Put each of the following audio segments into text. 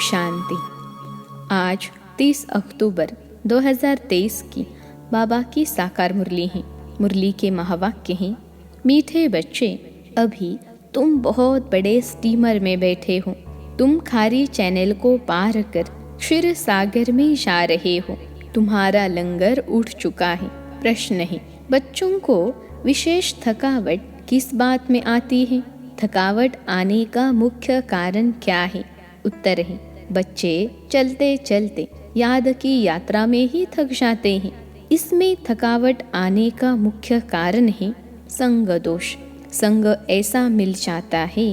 शांति। आज 30 अक्टूबर 2023 की बाबा की साकार मुरली है। मुरली के महावाक्य हैं, मीठे बच्चे, अभी तुम बहुत बड़े स्टीमर में बैठे हो। तुम खारी चैनल को पार कर क्षीर सागर में जा रहे हो। तुम्हारा लंगर उठ चुका है। प्रश्न है, बच्चों को विशेष थकावट किस बात में आती है? थकावट आने का मुख्य कारण क्या है? उत्तर है, बच्चे चलते चलते याद की यात्रा में ही थक जाते हैं। इसमें थकावट आने का मुख्य कारण है संग दोष। संग ऐसा मिल जाता है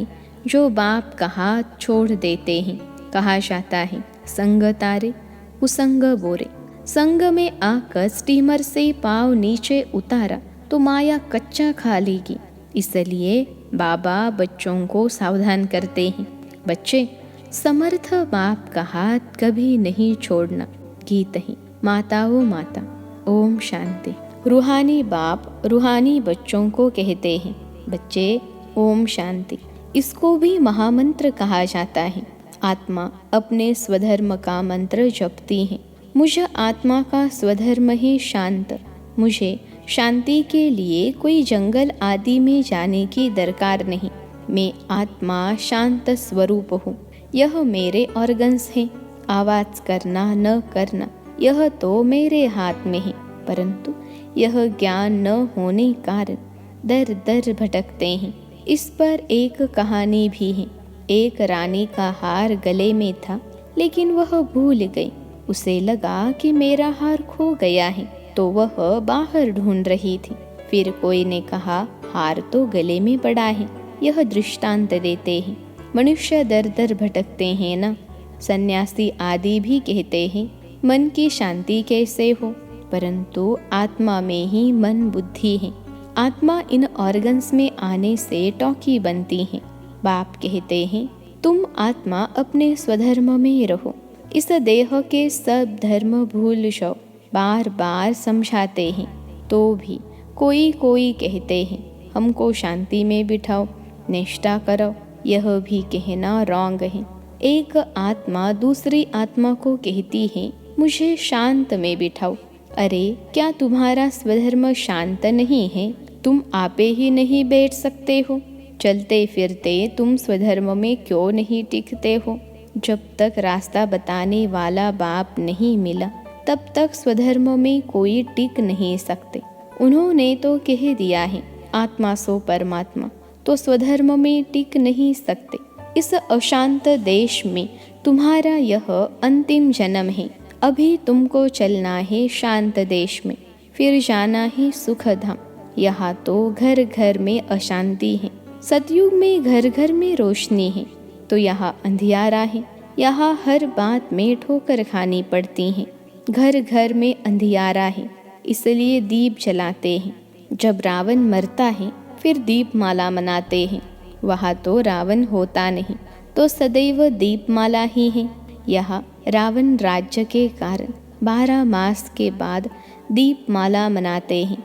जो बाप का हाथ छोड़ देते हैं। कहा जाता है, संग तारे कुसंग बोरे। संग में आकर स्टीमर से पाँव नीचे उतारा तो माया कच्चा खा लेगी। इसलिए बाबा बच्चों को सावधान करते हैं, बच्चे समर्थ बाप का हाथ कभी नहीं छोड़ना। गीत है, माताओं माता। ओम शांति। रूहानी बाप रूहानी बच्चों को कहते हैं, बच्चे ओम शांति। इसको भी महामंत्र कहा जाता है। आत्मा अपने स्वधर्म का मंत्र जपती है। मुझे आत्मा का स्वधर्म ही शांत। मुझे शांति के लिए कोई जंगल आदि में जाने की दरकार नहीं। मैं आत्मा शांत स्वरूप हूँ। यह मेरे ऑर्गन्स हैं। आवाज करना न करना यह तो मेरे हाथ में है, परंतु यह ज्ञान न होने कारण दर दर भटकते हैं। इस पर एक कहानी भी है। एक रानी का हार गले में था, लेकिन वह भूल गई। उसे लगा कि मेरा हार खो गया है, तो वह बाहर ढूंढ रही थी। फिर कोई ने कहा, हार तो गले में पड़ा है। यह दृष्टांत देते हैं, मनुष्य दर दर भटकते हैं ना। सन्यासी आदि भी कहते हैं, मन की शांति कैसे हो? परंतु आत्मा में ही मन बुद्धि है। आत्मा इन ऑर्गन्स में आने से टॉकी बनती है। बाप कहते हैं, तुम आत्मा अपने स्वधर्म में रहो। इस देह के सब धर्म भूल जाओ। बार बार समझाते हैं, तो भी कोई कोई कहते हैं, हमको शांति में बिठाओ, निष्ठा करो। यह भी कहना रॉन्ग है। एक आत्मा दूसरी आत्मा को कहती है, मुझे शांत में बिठाओ। अरे क्या तुम्हारा स्वधर्म शांत नहीं है? तुम आपे ही नहीं बैठ सकते हो? चलते फिरते तुम स्वधर्म में क्यों नहीं टिकते हो? जब तक रास्ता बताने वाला बाप नहीं मिला, तब तक स्वधर्म में कोई टिक नहीं सकते। उन्होंने तो कह दिया है, आत्मा सो परमात्मा, तो स्वधर्म में टिक नहीं सकते। इस अशांत देश में तुम्हारा यह अंतिम जन्म है। अभी तुमको चलना है शांत देश में, फिर जाना है सुख धाम। यहाँ तो घर घर में अशांति है। सतयुग में घर घर में रोशनी है, तो यहाँ अंधियारा है। यहाँ हर बात में ठोकर खानी पड़ती है। घर घर में अंधियारा है, इसलिए दीप जलाते हैं। जब रावण मरता है, फिर दीपमाला मनाते हैं। वहाँ तो रावण होता नहीं, तो सदैव दीपमाला ही है। यहाँ रावण राज्य के कारण 12 मास के बाद दीपमाला मनाते हैं।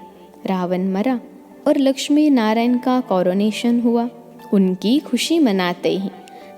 रावण मरा और लक्ष्मी नारायण का कोरोनेशन हुआ, उनकी खुशी मनाते हैं।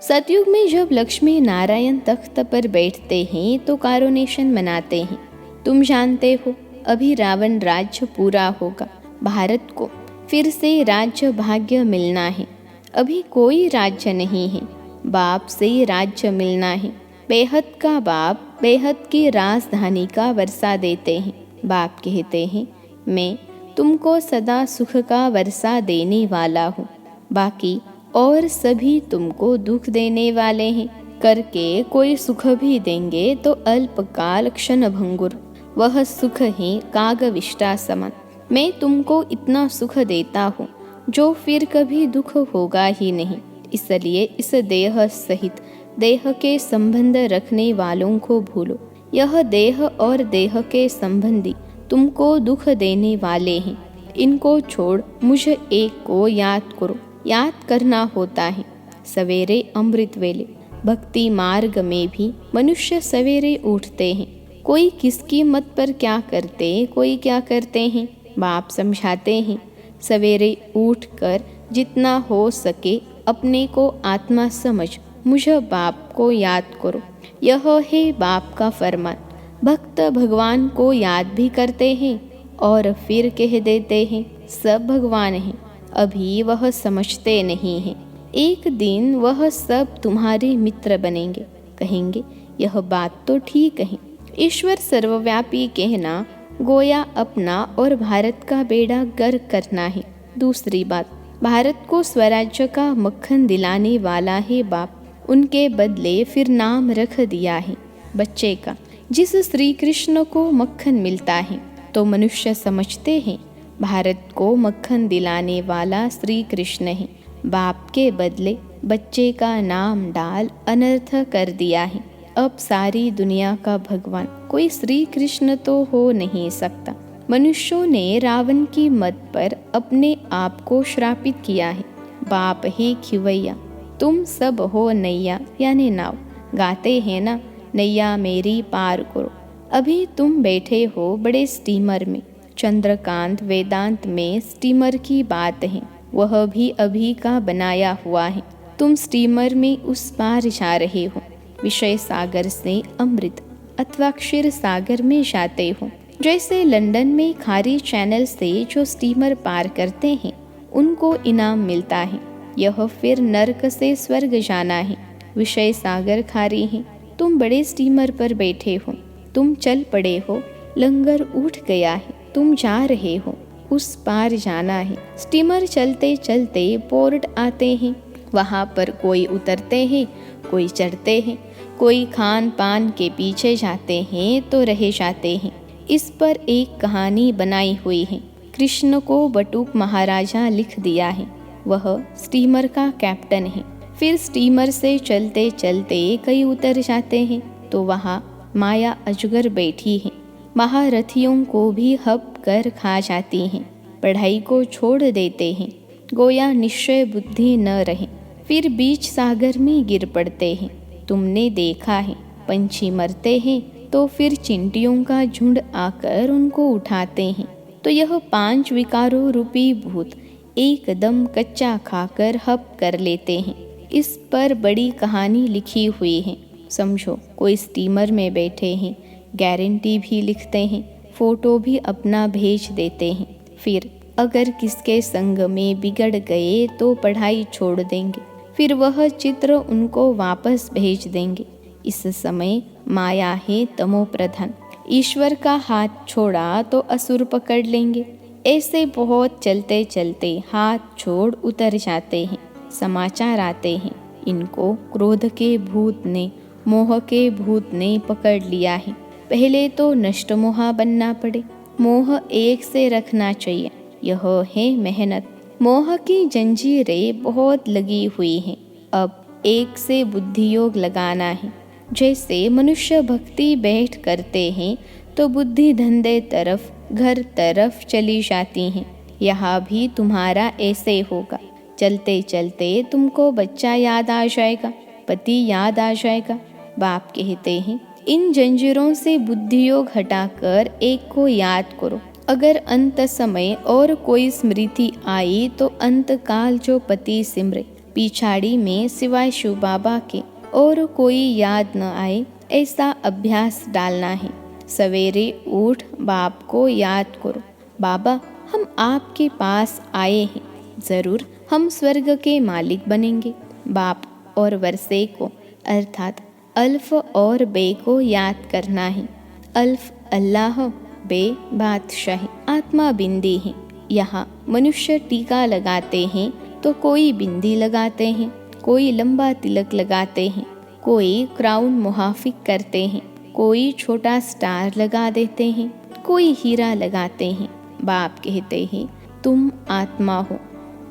सतयुग में जब लक्ष्मी नारायण तख्त पर बैठते हैं तो कोरोनेशन मनाते हैं। तुम जानते हो, अभी रावण राज्य पूरा होगा। भारत को फिर से राज्य भाग्य मिलना है। अभी कोई राज्य नहीं है, बाप से राज्य मिलना है। बेहद का बाप बेहद की राजधानी का वर्षा देते हैं। बाप कहते हैं, मैं तुमको सदा सुख का वर्षा देने वाला हूँ। बाकी और सभी तुमको दुख देने वाले हैं। करके कोई सुख भी देंगे तो अल्पकाल क्षण भंगुर। वह सुख है कागविष्टा समान। मैं तुमको इतना सुख देता हूँ जो फिर कभी दुख होगा ही नहीं। इसलिए इस देह सहित देह के संबंध रखने वालों को भूलो। यह देह और देह के संबंधी तुमको दुख देने वाले हैं। इनको छोड़ मुझे एक को याद करो। याद करना होता है सवेरे अमृत वेले। भक्ति मार्ग में भी मनुष्य सवेरे उठते हैं। कोई किसकी मत पर क्या करते, कोई क्या करते हैं। बाप समझाते हैं, सवेरे उठकर जितना हो सके अपने को आत्मा समझ मुझ बाप को याद करो। यह है बाप का फरमान। भक्त भगवान को याद भी करते हैं और फिर कह देते हैं सब भगवान हैं, अभी वह समझते नहीं हैं। एक दिन वह सब तुम्हारे मित्र बनेंगे, कहेंगे यह बात तो ठीक है। ईश्वर सर्वव्यापी कहना गोया अपना और भारत का बेड़ा गर्क करना है। दूसरी बात, भारत को स्वराज्य का मक्खन दिलाने वाला है बाप, उनके बदले फिर नाम रख दिया है बच्चे का। जिस श्री कृष्ण को मक्खन मिलता है तो मनुष्य समझते हैं भारत को मक्खन दिलाने वाला श्री कृष्ण है। बाप के बदले बच्चे का नाम डाल अनर्थ कर दिया है। अब सारी दुनिया का भगवान कोई श्री कृष्ण तो हो नहीं सकता। मनुष्यों ने रावण की मद पर अपने आप को श्रापित किया है। बाप है खिवैया, तुम सब हो नैया यानी नाव। गाते हैं ना, नैया मेरी पार करो। अभी तुम बैठे हो बड़े स्टीमर में। चंद्रकांत वेदांत में स्टीमर की बात है, वह भी अभी का बनाया हुआ है। तुम स्टीमर में उस पार जा रहे हो। विषय सागर से अमृत अथवा क्षीर सागर में जाते हो। जैसे लंदन में खारी चैनल से जो स्टीमर पार करते हैं उनको इनाम मिलता है, यह फिर नरक से स्वर्ग जाना है। विषय सागर खारी है, तुम बड़े स्टीमर पर बैठे हो, तुम चल पड़े हो, लंगर उठ गया है, तुम जा रहे हो, उस पार जाना है। स्टीमर चलते चलते पोर्ट आते हैं, वहाँ पर कोई उतरते हैं, कोई चढ़ते हैं, कोई खान पान के पीछे जाते हैं तो रह जाते हैं। इस पर एक कहानी बनाई हुई है। कृष्ण को बटुक महाराजा लिख दिया है, वह स्टीमर का कैप्टन है। फिर स्टीमर से चलते चलते कई उतर जाते हैं तो वहाँ माया अजगर बैठी है, महारथियों को भी हप कर खा जाती हैं। पढ़ाई को छोड़ देते हैं, गोया निश्चय बुद्धि न रहे, फिर बीच सागर में गिर पड़ते हैं। तुमने देखा है पंछी मरते हैं तो फिर चिंटियों का झुंड आकर उनको उठाते हैं। तो यह 5 विकारों रूपी भूत एकदम कच्चा खाकर हप कर लेते हैं। इस पर बड़ी कहानी लिखी हुई है। समझो, कोई स्टीमर में बैठे हैं, गारंटी भी लिखते हैं, फोटो भी अपना भेज देते हैं। फिर अगर किसके संग में बिगड़ गए तो पढ़ाई छोड़ देंगे, फिर वह चित्र उनको वापस भेज देंगे। इस समय माया है तमो प्रधान, ईश्वर का हाथ छोड़ा तो असुर पकड़ लेंगे। ऐसे बहुत चलते चलते हाथ छोड़ उतर जाते हैं। समाचार आते हैं, इनको क्रोध के भूत ने, मोह के भूत ने पकड़ लिया है। पहले तो नष्ट मोहा बनना पड़े, मोह एक से रखना चाहिए, यह है मेहनत। मोह की जंजीरें बहुत लगी हुई हैं, अब एक से बुद्धि योग लगाना है। जैसे मनुष्य भक्ति बैठ करते हैं तो बुद्धि धंधे तरफ, घर तरफ चली जाती हैं। यहाँ भी तुम्हारा ऐसे होगा। चलते चलते तुमको बच्चा याद आ जाएगा, पति याद आ जाएगा। बाप कहते हैं इन जंजीरों से बुद्धि योग हटाकर एक को याद करो। अगर अंत समय और कोई स्मृति आई तो अंत काल जो पति सिमरे, पिछाड़ी में सिवाय शिव बाबा के और कोई याद न आए, ऐसा अभ्यास डालना है। सवेरे उठ बाप को याद करो, बाबा हम आपके पास आए हैं, ज़रूर हम स्वर्ग के मालिक बनेंगे। बाप और वर्षे को अर्थात अल्फ और बे को याद करना है। अल्फ अल्लाह, बे बादशाह, आत्मा बिंदी है। यहाँ मनुष्य टीका लगाते हैं तो कोई बिंदी लगाते हैं, कोई लंबा तिलक लगाते हैं, कोई क्राउन मुहाफिक करते हैं, कोई छोटा स्टार लगा देते हैं, कोई हीरा लगाते हैं। बाप कहते हैं तुम आत्मा हो,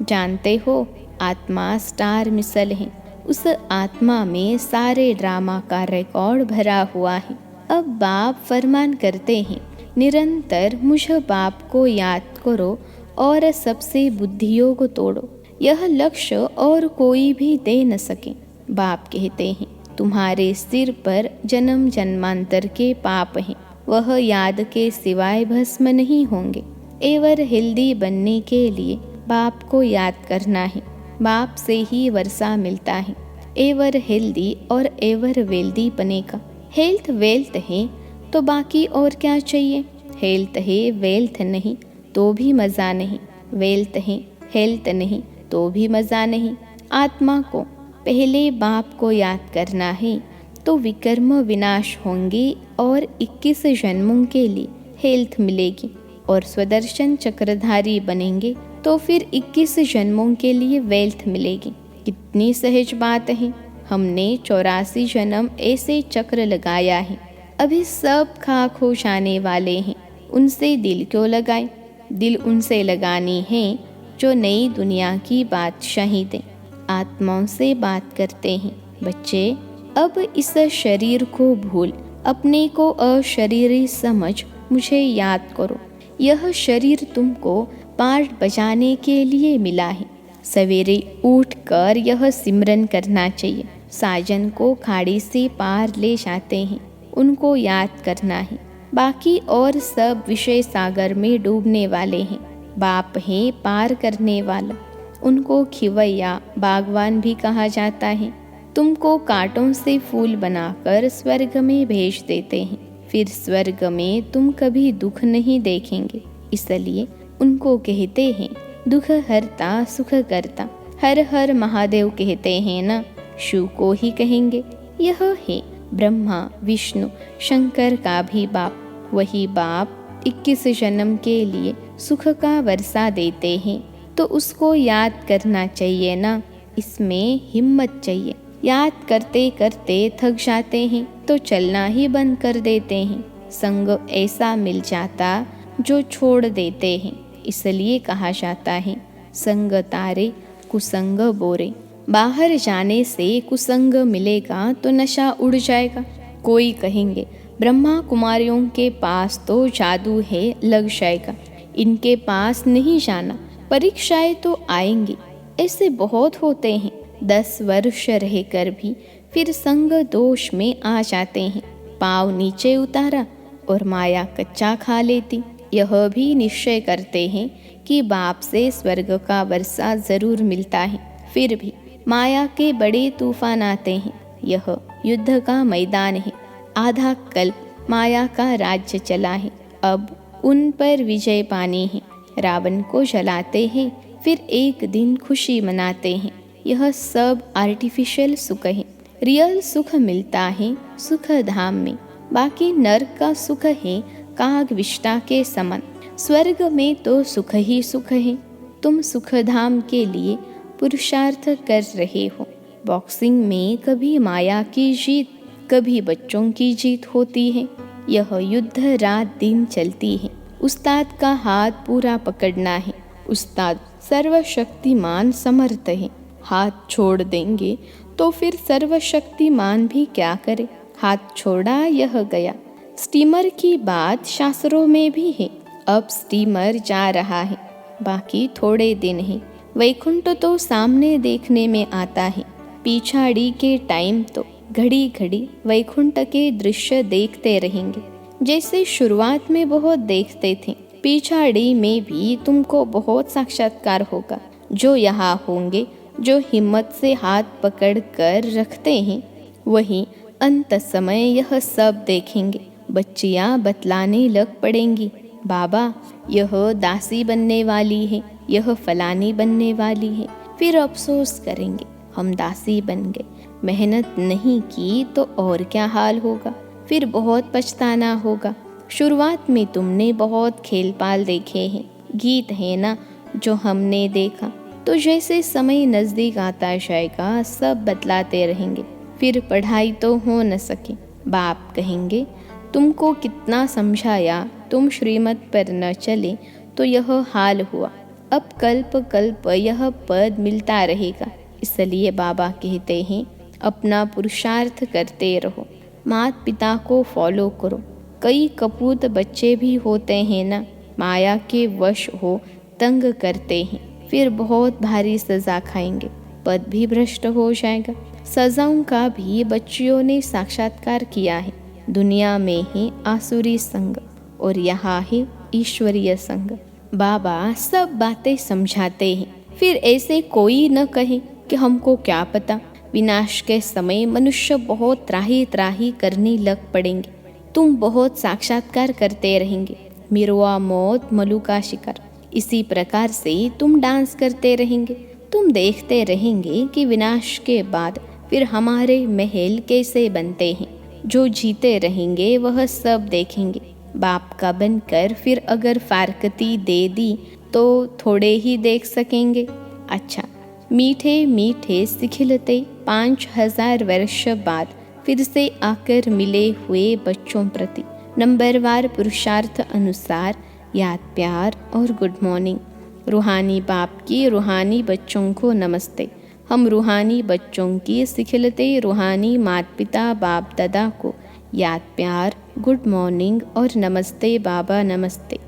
जानते हो आत्मा स्टार मिसल है, उस आत्मा में सारे ड्रामा का रिकॉर्ड भरा हुआ है। अब बाप फरमान करते हैं निरंतर मुझ बाप को याद करो और सबसे बुद्धियों को तोड़ो, यह लक्ष्य और कोई भी दे न सके। बाप कहते हैं तुम्हारे सिर पर जन्म जन्मांतर के पाप हैं, वह याद के सिवाय भस्म नहीं होंगे। एवर हेल्दी बनने के लिए बाप को याद करना है, बाप से ही वर्षा मिलता है। एवर हेल्दी और एवर वेल्दी बनेगा। हेल्थ वेल्थ है तो बाकी और क्या चाहिए। हेल्थ है वेल्थ नहीं तो भी मज़ा नहीं, वेल्थ है हेल्थ नहीं तो भी मज़ा नहीं। आत्मा को पहले बाप को याद करना है तो विकर्म विनाश होंगे और 21 जन्मों के लिए हेल्थ मिलेगी, और स्वदर्शन चक्रधारी बनेंगे तो फिर 21 जन्मों के लिए वेल्थ मिलेगी। कितनी सहज बात है। हमने 84 जन्म ऐसे चक्र लगाया है, अभी सब खाक हो जाने वाले हैं। उनसे दिल क्यों लगाएं। दिल उनसे लगानी है जो नई दुनिया की बादशाही दें। आत्माओं से बात करते हैं, बच्चे अब इस शरीर को भूल अपने को अशरीरी समझ मुझे याद करो। यह शरीर तुमको पार्ट बजाने के लिए मिला है। सवेरे उठकर यह सिमरन करना चाहिए। साजन को खाड़ी से पार ले जाते हैं, उनको याद करना है। बाकी और सब विषय सागर में डूबने वाले हैं। बाप है पार करने वाला, उनको खिवैया बागवान भी कहा जाता है। तुमको कांटों से फूल बनाकर स्वर्ग में भेज देते हैं, फिर स्वर्ग में तुम कभी दुख नहीं देखेंगे, इसलिए उनको कहते हैं दुख हरता सुख करता। हर हर महादेव कहते हैं ना, शिव को ही कहेंगे। यह है ब्रह्मा विष्णु शंकर का भी बाप। वही बाप 21 जन्म के लिए सुख का वर्षा देते हैं, तो उसको याद करना चाहिए ना। इसमें हिम्मत चाहिए। याद करते करते थक जाते हैं तो चलना ही बंद कर देते हैं। संग ऐसा मिल जाता जो छोड़ देते हैं, इसलिए कहा जाता है संग तारे कुसंग बोरे। बाहर जाने से कुसंग मिलेगा तो नशा उड़ जाएगा। कोई कहेंगे ब्रह्मा कुमारियों के पास तो जादू है, लग जाएगा, इनके पास नहीं जाना, परीक्षाएं तो आएंगी। ऐसे बहुत होते हैं, 10 वर्ष रहकर भी फिर संग दोष में आ जाते हैं। पाँव नीचे उतारा और माया कच्चा खा लेती। यह भी निश्चय करते हैं कि बाप से स्वर्ग का वर्षा जरूर मिलता है, फिर भी माया के बड़े तूफान आते हैं। यह युद्ध का मैदान है। आधा कल्प माया का राज्य चला है, अब उन पर विजय पानी है। रावण को जलाते हैं, फिर एक दिन खुशी मनाते हैं। यह सब आर्टिफिशियल सुख है। रियल सुख मिलता है सुख धाम में। बाकी नर्क का सुख है काग विष्टा के समान। स्वर्ग में तो सुख ही सुख है। तुम सुख धाम के लिए पुरुषार्थ कर रहे हो। बॉक्सिंग में कभी माया की जीत, कभी बच्चों की जीत होती है। यह युद्ध रात दिन चलती है। उस्ताद का हाथ पूरा पकड़ना है। उस्ताद सर्वशक्तिमान समर्थ है। हाथ छोड़ देंगे तो फिर सर्वशक्तिमान भी क्या करे। हाथ छोड़ा यह गया। स्टीमर की बात शास्त्रों में भी है। अब स्टीमर जा रहा है, बाकी थोड़े दिन है। वैकुंठ तो सामने देखने में आता है। पिछाड़ी के टाइम तो घड़ी घड़ी वैकुंठ के दृश्य देखते रहेंगे। जैसे शुरुआत में बहुत देखते थे, पिछाड़ी में भी तुमको बहुत साक्षात्कार होगा। जो यहाँ होंगे, जो हिम्मत से हाथ पकड़ कर रखते हैं, वही अंत समय यह सब देखेंगे। बच्चियाँ बतलाने लग पड़ेंगी, बाबा यह दासी बनने वाली है, यह फलानी बनने वाली है। फिर अफसोस करेंगे हम दासी बन गए, मेहनत नहीं की तो और क्या हाल होगा। फिर बहुत पछताना होगा। शुरुआत में तुमने बहुत खेल पाल देखे हैं, गीत है ना जो हमने देखा। तो जैसे समय नज़दीक आता जाएगा सब बतलाते रहेंगे। फिर पढ़ाई तो हो न सके। बाप कहेंगे तुमको कितना समझाया, तुम श्रीमत पर न चले तो यह हाल हुआ। अब कल्प कल्प यह पद मिलता रहेगा। इसलिए बाबा कहते हैं अपना पुरुषार्थ करते रहो, माता पिता को फॉलो करो। कई कपूत बच्चे भी होते हैं ना, माया के वश हो तंग करते हैं, फिर बहुत भारी सज़ा खाएंगे, पद भी भ्रष्ट हो जाएगा। सज़ाओं का भी बच्चियों ने साक्षात्कार किया है। दुनिया में ही आसुरी संग और यहाँ है ईश्वरीय संग। बाबा सब बातें समझाते हैं। फिर ऐसे कोई न कहे कि हमको क्या पता, विनाश के समय मनुष्य बहुत त्राही त्राही करने लग पड़ेंगे। तुम बहुत साक्षात्कार करते रहेंगे, मिरवा मौत मलू का शिकार। इसी प्रकार से तुम डांस करते रहेंगे। तुम देखते रहेंगे कि विनाश के बाद फिर हमारे महल कैसे बनते हैं। जो जीते रहेंगे वह सब देखेंगे। बाप का बनकर फिर अगर फारकती दे दी तो थोड़े ही देख सकेंगे। अच्छा, मीठे मीठे सिखिलते 5000 वर्ष बाद फिर से आकर मिले हुए बच्चों प्रति नंबरवार पुरुषार्थ अनुसार याद, प्यार और गुड मॉर्निंग। रूहानी बाप की रूहानी बच्चों को नमस्ते। हम रूहानी बच्चों की सिखिलते रूहानी माता पिता बाप दादा को याद, प्यार, गुड मॉर्निंग और नमस्ते बाबा नमस्ते।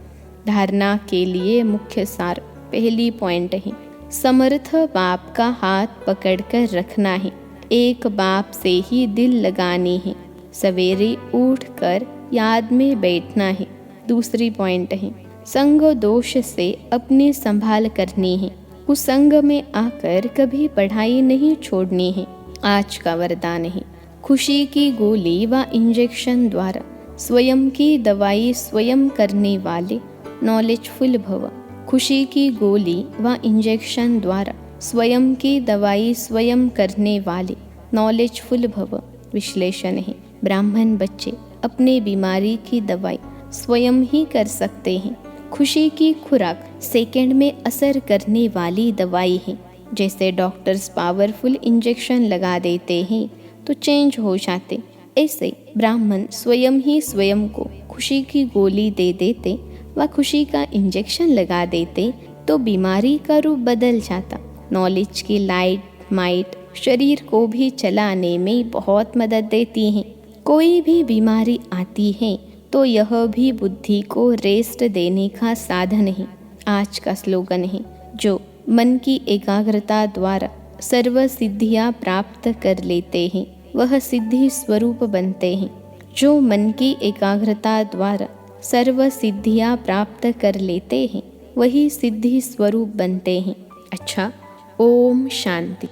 धारणा के लिए मुख्य सार पहली पॉइंट है, समर्थ बाप का हाथ पकड़कर रखना है। एक बाप से ही दिल लगानी है। सवेरे उठकर याद में बैठना है। दूसरी पॉइंट है, संग दोष से अपनी संभाल करनी है। कुसंग में आकर कभी पढ़ाई नहीं छोड़नी है। आज का वरदान है, खुशी की गोली व इंजेक्शन द्वारा स्वयं की दवाई स्वयं करने वाले नॉलेजफुल भव। खुशी की गोली व इंजेक्शन द्वारा स्वयं की दवाई स्वयं करने वाले नॉलेजफुल भव। विश्लेषण है, ब्राह्मण बच्चे अपने बीमारी की दवाई स्वयं ही कर सकते हैं। खुशी की खुराक सेकंड में असर करने वाली दवाई है। जैसे डॉक्टर्स पावरफुल इंजेक्शन लगा देते हैं तो चेंज हो जाते, ऐसे ब्राह्मण स्वयं ही स्वयं को खुशी की गोली दे देते व खुशी का इंजेक्शन लगा देते तो बीमारी का रूप बदल जाता। नॉलेज की लाइट माइट शरीर को भी चलाने में बहुत मदद देती हैं। कोई भी बीमारी आती है तो यह भी बुद्धि को रेस्ट देने का साधन है। आज का स्लोगन है, जो मन की एकाग्रता द्वारा सर्व सिद्धियां प्राप्त कर लेते हैं वह सिद्धि स्वरूप बनते हैं। जो मन की एकाग्रता द्वारा सर्व सिद्धियां प्राप्त कर लेते हैं वही सिद्धि स्वरूप बनते हैं। अच्छा, ओम शांति।